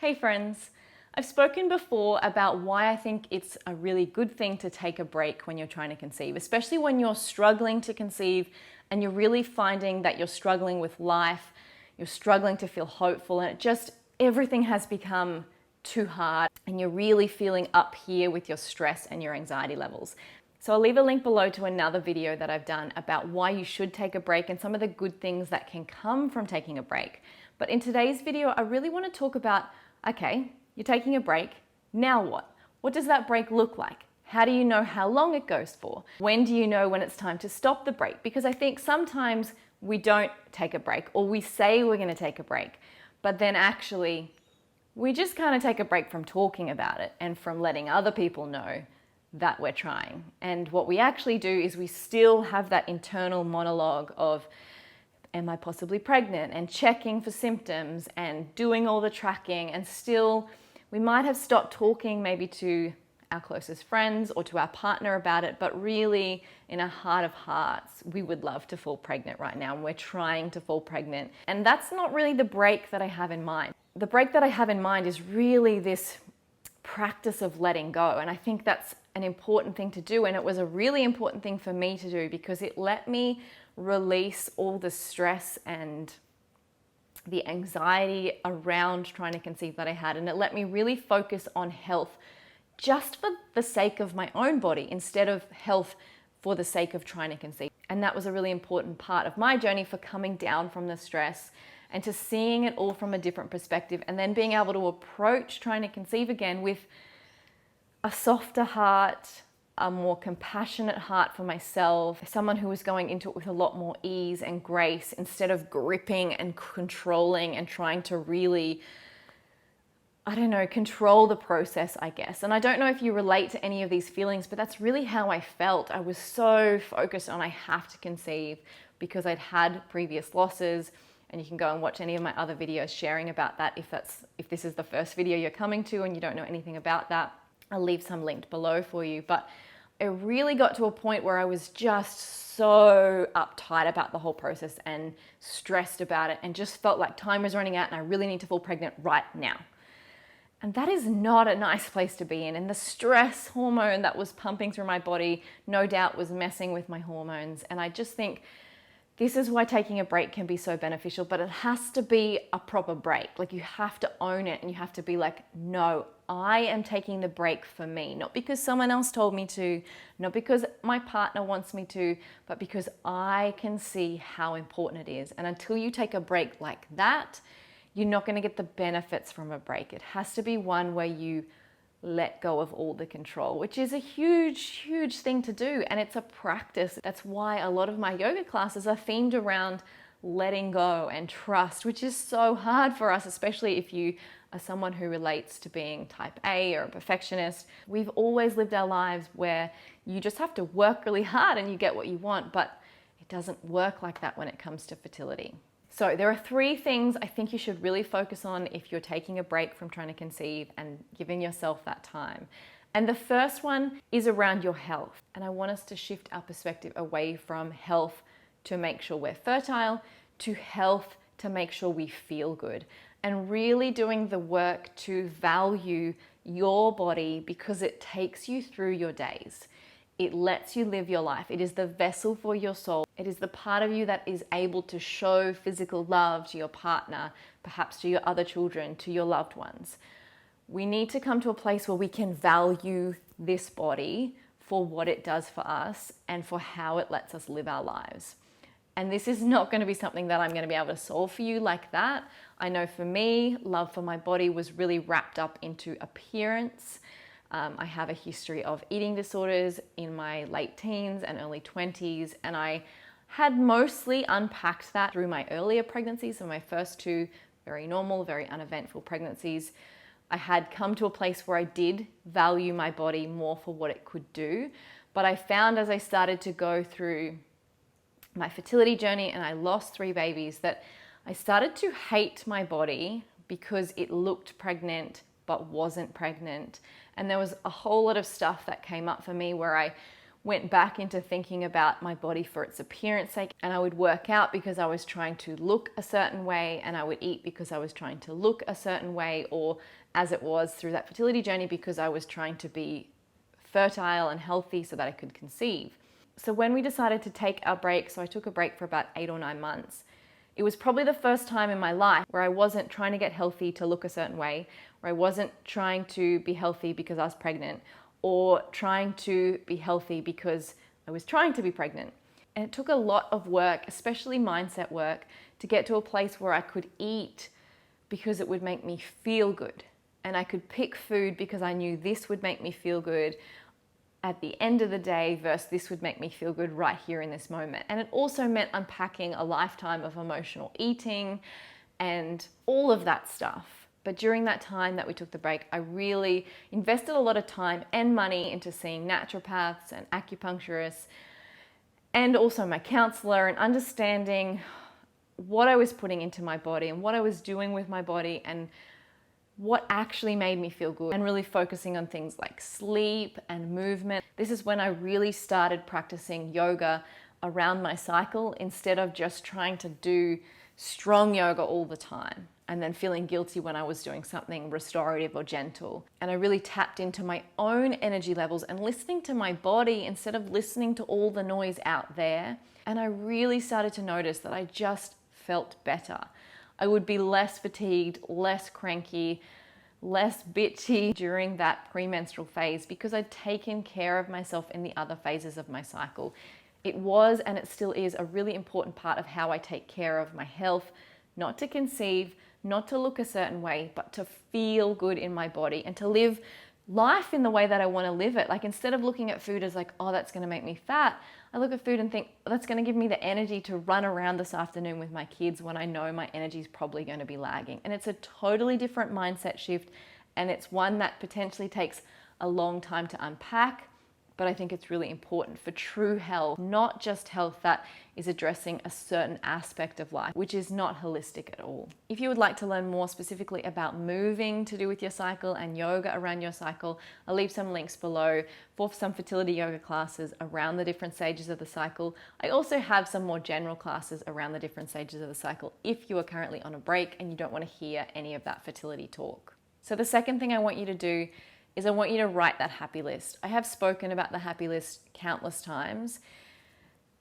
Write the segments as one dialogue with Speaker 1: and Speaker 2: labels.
Speaker 1: Hey friends, I've spoken before about why I think it's a really good thing to take a break when you're trying to conceive, especially when you're struggling to conceive and you're really finding that you're struggling with life, you're struggling to feel hopeful, and everything has become too hard and you're really feeling up here with your stress and your anxiety levels. So I'll leave a link below to another video that I've done about why you should take a break and some of the good things that can come from taking a break. But in today's video, I really want to talk about, okay, you're taking a break, now what? What does that break look like? How do you know how long it goes for? When do you know when it's time to stop the break? Because I think sometimes we don't take a break, or we say we're going to take a break, but then actually we just kind of take a break from talking about it and from letting other people know that we're trying. And what we actually do is we still have that internal monologue of, am I possibly pregnant? And checking for symptoms and doing all the tracking, and still we might have stopped talking maybe to our closest friends or to our partner about it, but really in our heart of hearts, we would love to fall pregnant right now, and we're trying to fall pregnant. And that's not really the break that I have in mind. The break that I have in mind is really this practice of letting go. And I think that's an important thing to do. And it was a really important thing for me to do because it let me release all the stress and the anxiety around trying to conceive that I had. And it let me really focus on health just for the sake of my own body instead of health for the sake of trying to conceive. And that was a really important part of my journey for coming down from the stress and to seeing it all from a different perspective, and then being able to approach trying to conceive again with a softer heart, a more compassionate heart for myself, someone who was going into it with a lot more ease and grace instead of gripping and controlling and trying to really, control the process, I guess. And I don't know if you relate to any of these feelings, but that's really how I felt. I was so focused on I have to conceive because I'd had previous losses. And you can go and watch any of my other videos sharing about that if this is the first video you're coming to and you don't know anything about that. I'll leave some linked below for you. But it really got to a point where I was just so uptight about the whole process and stressed about it, and just felt like time was running out and I really need to fall pregnant right now. And that is not a nice place to be in. And the stress hormone that was pumping through my body no doubt was messing with my hormones. And I just think this is why taking a break can be so beneficial, but it has to be a proper break. Like, you have to own it and you have to be like, no, I am taking the break for me. Not because someone else told me to, not because my partner wants me to, but because I can see how important it is. And until you take a break like that, you're not going to get the benefits from a break. It has to be one where you let go of all the control, which is a huge, huge thing to do. And it's a practice. That's why a lot of my yoga classes are themed around letting go and trust, which is so hard for us, especially if you are someone who relates to being type A or a perfectionist. We've always lived our lives where you just have to work really hard and you get what you want, but it doesn't work like that when it comes to fertility. So there are 3 things I think you should really focus on if you're taking a break from trying to conceive and giving yourself that time. And the first one is around your health. And I want us to shift our perspective away from health to make sure we're fertile to health to make sure we feel good. And really doing the work to value your body because it takes you through your days. It lets you live your life. It is the vessel for your soul. It is the part of you that is able to show physical love to your partner, perhaps to your other children, to your loved ones. We need to come to a place where we can value this body for what it does for us and for how it lets us live our lives. And this is not going to be something that I'm going to be able to solve for you like that. I know for me, love for my body was really wrapped up into appearance. I have a history of eating disorders in my late teens and early 20s, and I had mostly unpacked that through my earlier pregnancies. So my first 2 very normal, very uneventful pregnancies. I had come to a place where I did value my body more for what it could do, but I found as I started to go through my fertility journey and I lost 3 babies that I started to hate my body because it looked pregnant but wasn't pregnant. And there was a whole lot of stuff that came up for me where I went back into thinking about my body for its appearance sake, and I would work out because I was trying to look a certain way, and I would eat because I was trying to look a certain way, or as it was through that fertility journey, because I was trying to be fertile and healthy so that I could conceive. So when we decided to take our break, so I took a break for about 8 or 9 months, it was probably the first time in my life where I wasn't trying to get healthy to look a certain way, where I wasn't trying to be healthy because I was pregnant, or trying to be healthy because I was trying to be pregnant. And it took a lot of work, especially mindset work, to get to a place where I could eat because it would make me feel good. And I could pick food because I knew this would make me feel good at the end of the day versus this would make me feel good right here in this moment. And it also meant unpacking a lifetime of emotional eating and all of that stuff. But during that time that we took the break, I really invested a lot of time and money into seeing naturopaths and acupuncturists, and also my counselor, and understanding what I was putting into my body and what I was doing with my body and what actually made me feel good, and really focusing on things like sleep and movement. This is when I really started practicing yoga around my cycle instead of just trying to do strong yoga all the time and then feeling guilty when I was doing something restorative or gentle. And I really tapped into my own energy levels and listening to my body instead of listening to all the noise out there. And I really started to notice that I just felt better. I would be less fatigued, less cranky, less bitchy during that premenstrual phase because I'd taken care of myself in the other phases of my cycle. It was, and it still is, a really important part of how I take care of my health, not to conceive, not to look a certain way, but to feel good in my body and to live life in the way that I want to live it. Like, instead of looking at food as like, oh, that's going to make me fat, I look at food and think, oh, that's going to give me the energy to run around this afternoon with my kids when I know my energy is probably going to be lagging. And it's a totally different mindset shift, and it's one that potentially takes a long time to unpack. But I think it's really important for true health, not just health that is addressing a certain aspect of life, which is not holistic at all. If you would like to learn more specifically about moving to do with your cycle and yoga around your cycle, I'll leave some links below for some fertility yoga classes around the different stages of the cycle. I also have some more general classes around the different stages of the cycle if you are currently on a break and you don't want to hear any of that fertility talk. So the second thing I want you to do is I want you to write that happy list. I have spoken about the happy list countless times,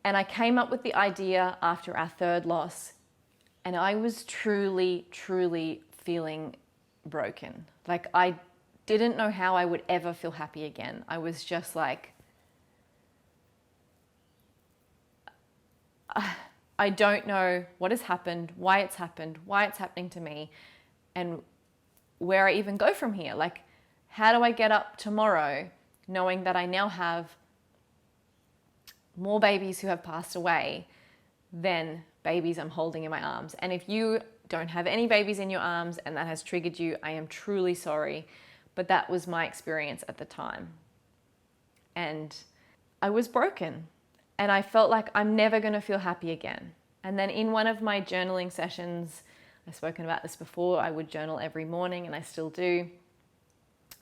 Speaker 1: and I came up with the idea after our third loss, and I was truly, truly feeling broken. Like, I didn't know how I would ever feel happy again. I was just like, I don't know what has happened, why it's happening to me, and where I even go from here. Like, how do I get up tomorrow knowing that I now have more babies who have passed away than babies I'm holding in my arms? And if you don't have any babies in your arms and that has triggered you, I am truly sorry, but that was my experience at the time. And I was broken, and I felt like I'm never going to feel happy again. And then in one of my journaling sessions, I've spoken about this before, I would journal every morning, and I still do.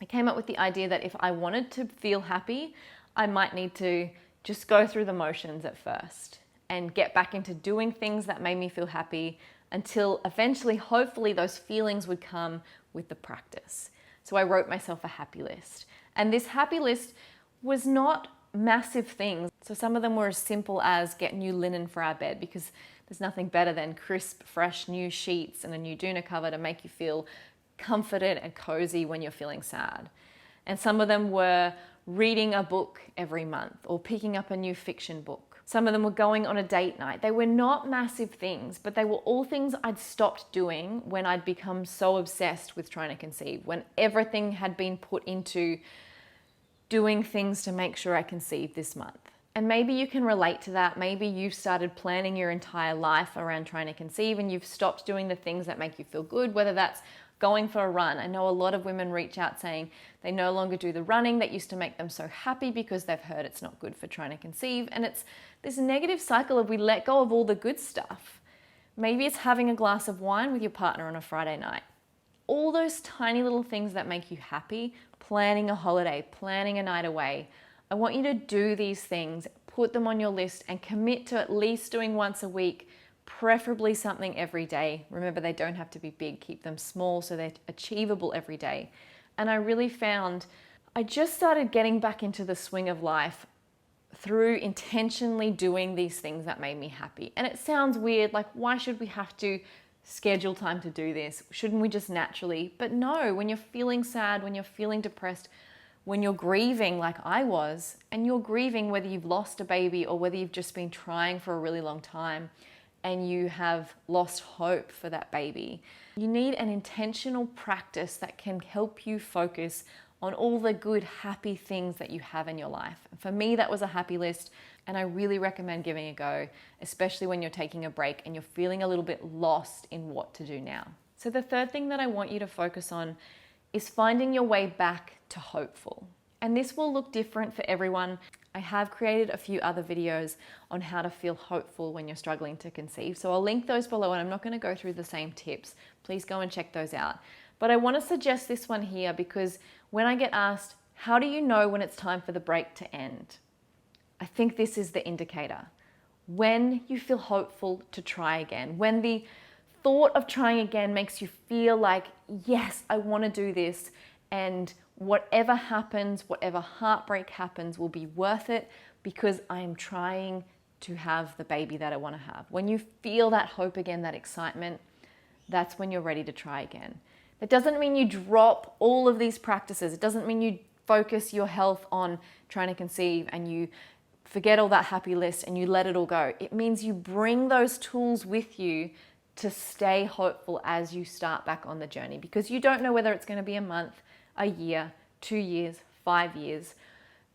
Speaker 1: I came up with the idea that if I wanted to feel happy, I might need to just go through the motions at first and get back into doing things that made me feel happy until eventually, hopefully, those feelings would come with the practice. So I wrote myself a happy list. And this happy list was not massive things. So some of them were as simple as get new linen for our bed, because there's nothing better than crisp, fresh, new sheets and a new doona cover to make you feel comforted and cozy when you're feeling sad. And some of them were reading a book every month or picking up a new fiction book. Some of them were going on a date night. They were not massive things, but they were all things I'd stopped doing when I'd become so obsessed with trying to conceive, when everything had been put into doing things to make sure I conceived this month. And maybe you can relate to that. Maybe you've started planning your entire life around trying to conceive and you've stopped doing the things that make you feel good, whether that's going for a run. I know a lot of women reach out saying they no longer do the running that used to make them so happy because they've heard it's not good for trying to conceive. And it's this negative cycle of we let go of all the good stuff. Maybe it's having a glass of wine with your partner on a Friday night. All those tiny little things that make you happy, planning a holiday, planning a night away, I want you to do these things, put them on your list and commit to at least doing once a week, preferably something every day. Remember, they don't have to be big, keep them small so they're achievable every day. And I really found I just started getting back into the swing of life through intentionally doing these things that made me happy. And it sounds weird, like why should we have to schedule time to do this? Shouldn't we just naturally? But no, when you're feeling sad, when you're feeling depressed, when you're grieving like I was, and you're grieving whether you've lost a baby or whether you've just been trying for a really long time and you have lost hope for that baby, you need an intentional practice that can help you focus on all the good, happy things that you have in your life. And for me, that was a happy list, and I really recommend giving it a go, especially when you're taking a break and you're feeling a little bit lost in what to do now. So the third thing that I want you to focus on is finding your way back to hopeful. And this will look different for everyone. I have created a few other videos on how to feel hopeful when you're struggling to conceive. So I'll link those below, and I'm not going to go through the same tips. Please go and check those out. But I want to suggest this one here because when I get asked, how do you know when it's time for the break to end? I think this is the indicator. When you feel hopeful to try again, when the thought of trying again makes you feel like, yes, I want to do this, and whatever happens, whatever heartbreak happens will be worth it because I am trying to have the baby that I want to have. When you feel that hope again, that excitement, that's when you're ready to try again. That doesn't mean you drop all of these practices. It doesn't mean you focus your health on trying to conceive and you forget all that happy list and you let it all go. It means you bring those tools with you to stay hopeful as you start back on the journey, because you don't know whether it's going to be a month, a year, 2 years, 5 years.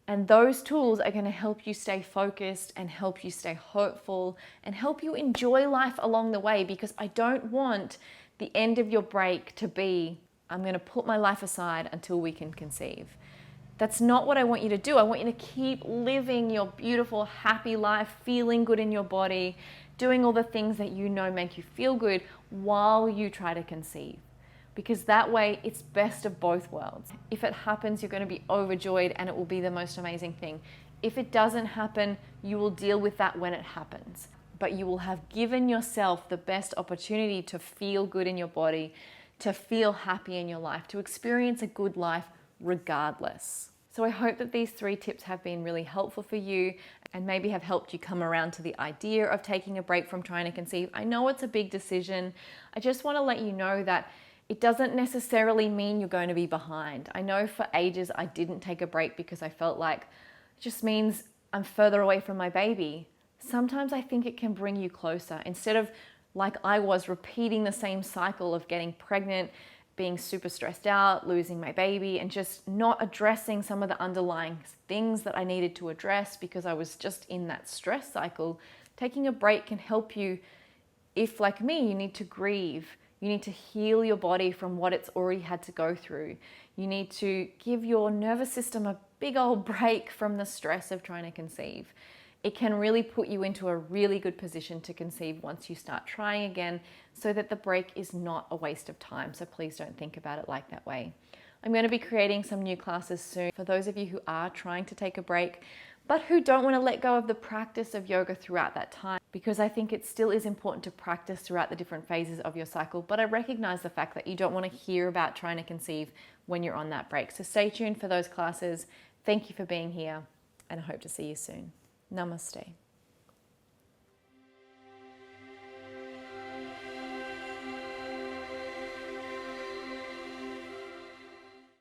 Speaker 1: And those tools are going to help you stay focused and help you stay hopeful and help you enjoy life along the way, because I don't want the end of your break to be, I'm going to put my life aside until we can conceive. That's not what I want you to do. I want you to keep living your beautiful, happy life, feeling good in your body, doing all the things that you know make you feel good while you try to conceive. Because that way it's best of both worlds. If it happens, you're going to be overjoyed and it will be the most amazing thing. If it doesn't happen, you will deal with that when it happens. But you will have given yourself the best opportunity to feel good in your body, to feel happy in your life, to experience a good life regardless. So I hope that these 3 tips have been really helpful for you and maybe have helped you come around to the idea of taking a break from trying to conceive. I know it's a big decision. I just want to let you know that it doesn't necessarily mean you're going to be behind. I know for ages I didn't take a break because I felt like it just means I'm further away from my baby. Sometimes I think it can bring you closer. Instead of, like I was, repeating the same cycle of getting pregnant, being super stressed out, losing my baby, and just not addressing some of the underlying things that I needed to address because I was just in that stress cycle, taking a break can help you. If, like me, you need to grieve, you need to heal your body from what it's already had to go through. You need to give your nervous system a big old break from the stress of trying to conceive. It can really put you into a really good position to conceive once you start trying again, so that the break is not a waste of time. So please don't think about it like that way. I'm going to be creating some new classes soon for those of you who are trying to take a break, but who don't want to let go of the practice of yoga throughout that time, because I think it still is important to practice throughout the different phases of your cycle. But I recognize the fact that you don't want to hear about trying to conceive when you're on that break. So stay tuned for those classes. Thank you for being here, and I hope to see you soon. Namaste.